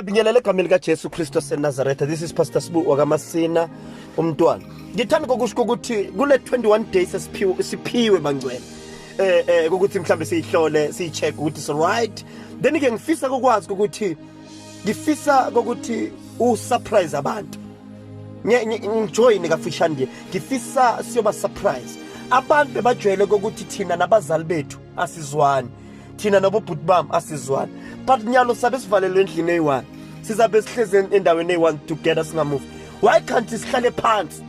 Binyelela egameni likaJesu Kristu seNazaretha. This is Pastor Sbu Masina umntwana. Ngithanda kokusho ukuthi kule 21 days siphiwe bangcwele. Ukuthi mhlambe siyihlole, siyicheck ukuthi it's right. Then ke ngifisa ukwazi ukuthi ngifisa ukuthi usurprise abantu. Ngijoyine kafishane nje. Ngifisa siyoba surprise. Abantu bebajwayele ukuthi thina nabazali bethu asizwani. Thina nabobhuti bami asizwani. But nyalo sabe sivalelwe endlini eyi1 sizabe sihleze endaweni eyi1 together singamove. Why can't sihlale phansi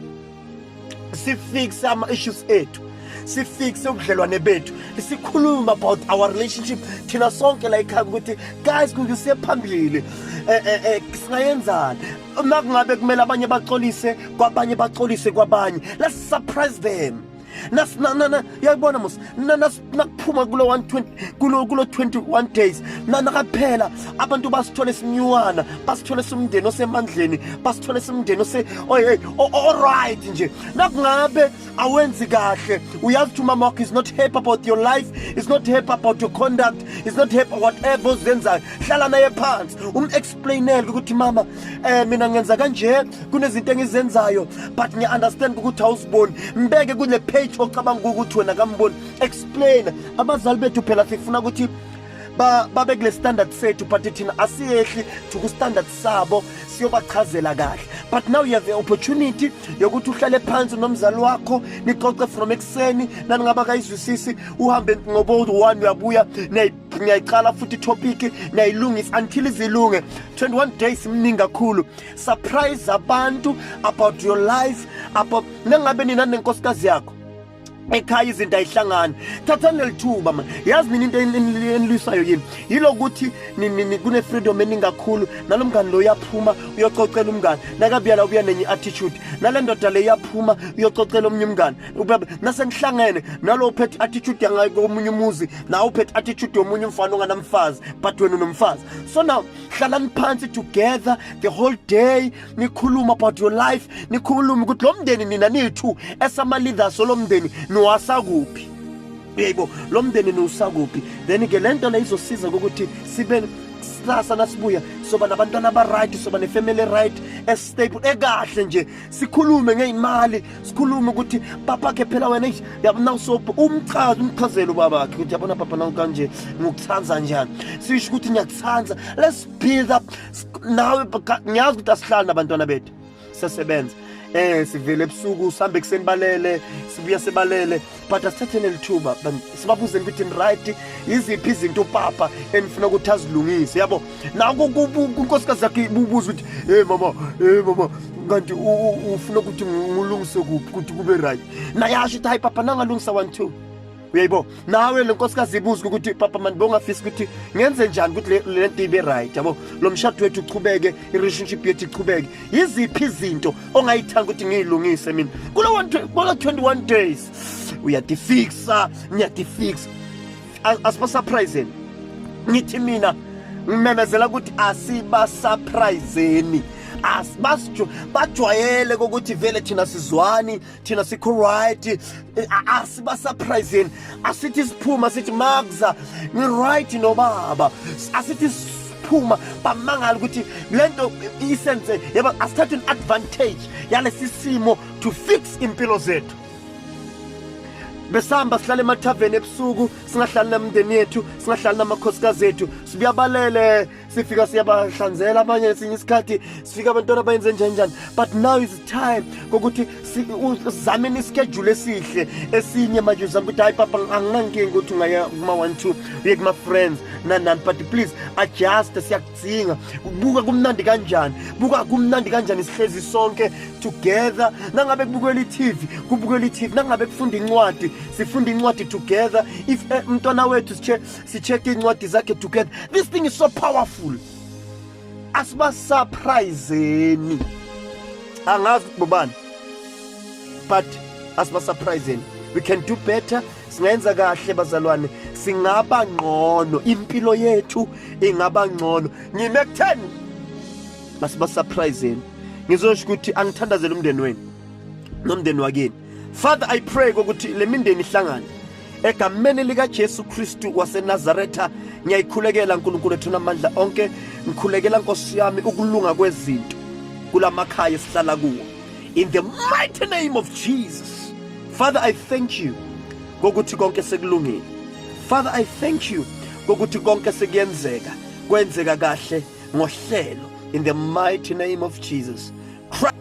sifixe ama issues ethu, sifixe ubudlelwane bethu, sikhuluma about our relationship thina sonke la ekhaya ukuthi guys kungise phambili singayenzana makungabe kumele abanye baxolise kwabanye, let's surprise them. Yayibona mos nakuphuma kulo 120 kulo 21 days nakaphela abantu basithole sinyuwana, basithole simndeni osemandleni, basithole simndeni all right nje. Nakungabe awenzi kahle, uyazi ukuthi mama wakho is not happy about your life, is not happy about your conduct, is not happy whatever uzenzayo, hlala naye phansi explainele ukuthi mama mina ngenza kanje, kunezinto engizenzayo but ngiya understand ukuthi awusiboni, mbeke kule page ocabanga ukuthi wena kamboni. Explain. Abazali bethu phela sifuna ukuthi babe kule standard sethu but thina asiyehli ku standard sabo siyobachazela kahle. But now you have the opportunity yokuthi uhlale phansi nomzali wakho nixoxe from ekseni naningaba kayizwisisi uhambe ngoba 1 uyabuya ngiyayicala futhi topic ngiyayilungisa until izilunge. 21 days mningi kakhulu. Surprise abantu about your life, about nangabe nina nenkosikazi yakho ekhaya izinto ayihlangani, thathani lithuba man. Yazi mina into enilisayo yini yilokuthi kune freedom eningi kakhulu. Nalomngane lo uyaphuma uyococela umngane, nakabuyala ubuya nenye attitude, nalendoda le iyaphuma uyococela omnye umngane, nasenihlangene nalo uphethe attitude yangakomunye umuzi, na uphethe attitude yomunye umfana onganamfazi but wena unomfazi. So now hlalani phansi together the whole day, nikhuluma about your life, nikhuluma ukuthi lo mndeni nina niyi2 esama leaders lo mndeni niwasakuphi, yebo lo mndeni niwusakuphi. Then ke lento la izosiza ukuthi sibe sasa nasibuya soba nabantwana aba-right, soba ne-family right estable ekahle nje, sikhulume ngeyimali, sikhulume ukuthi papa ke phela wena yabona usobho umchazelo babakhe ukuthi yabona papa nawu kanje ngikuthanza njani, sisho ukuthi ngiyakuthanza. Let's build up nawe. Ngiyazi ukuthi asihlala nabantwana bethu sesebenza sivele ebusuku sihambe kusenbalele sibuya sebalele but asithathele lithuba sibabuze ukuthi right iziphi izinto papa enifuna ukuthi azilungise, yabo nako kunkosikazi yakhe ubuza ukuthi mama kanti ufuna ukuthi ngilungise kuphi ukuthi kube right, nayasho ukuthi hayi papa nangalungisa 1-2. Uyayibo nawe lenkosikazi ibuza ukuthi papa manje bongafisa ukuthi ngenze njani ukuthi le nto ibe right, yabo lo mshado wethu uqhubeke, i-relationship yethu iqhubeke. Yiziphi izinto ongayithanga ukuthi ngiyilungise mina kulo 21 days? Uyadifixa, ngiyadifixa. Asiba surprising. Ngithi mina ngimemezela ukuthi asiba surpriseni. Bajwayele ukuthi vele thina sizwani, thina sikho right, asiba surprising. Asithi siphuma sithi Magza ni right no baba, asithi siphuma bamangala ukuthi lento isenze, yaba asithathe an advantage yalesi simo to fix impilo zethu. Besamba sihlale emathaveni ebusuku, singahlali nemndeni yethu, singahlali namakhosikazi ethu, sibuyabalele, sifika siyabahlanzela abanye esinye isikhathi, sifika abantwana bayenze njani. But now is the time kokuthi sizameni ischedule esihle esinye manje. Uzama ukuthi hayi papa anginankinga ukuthi ungaya kuma-1-2 uye kuma-friends nani, but please adjust, siyakudzinga. Buka kumnandi kanjani sihlezi sonke together. Nangabe kubukela i-TV, nangabe kufunda incwadi sifunda incwadi together. If mntwana wethu sicheck incwadi zakhe together. This thing is so powerful. Asiba surpriseni, angazi kubani but asiba surpriseni. We can do better. Singenza kahle bazalwane, singaba ngcono, impilo yethu ingaba ngcono. Ngime ku10 asiba surpriseni. Ngizosho ukuthi angithandazele umndeni wenu nomndeni wakini. Father, I pray ukuthi le mindeni ihlangane egameni lika Jesu Kristu waseNazaretha. Ngiyayikhulekela uNkulunkulu ethu namandla onke ngikhulekela Nkosi yami ukulunga kwezinto kulamakhaya esihlala kuwo, in the mighty name of Jesus. Father, I thank you ngokuthi konke sekulungile. Father, I thank you ngokuthi konke sekuyenzeka, kwenzeka kahle ngohlelo, in the mighty name of Jesus Christ.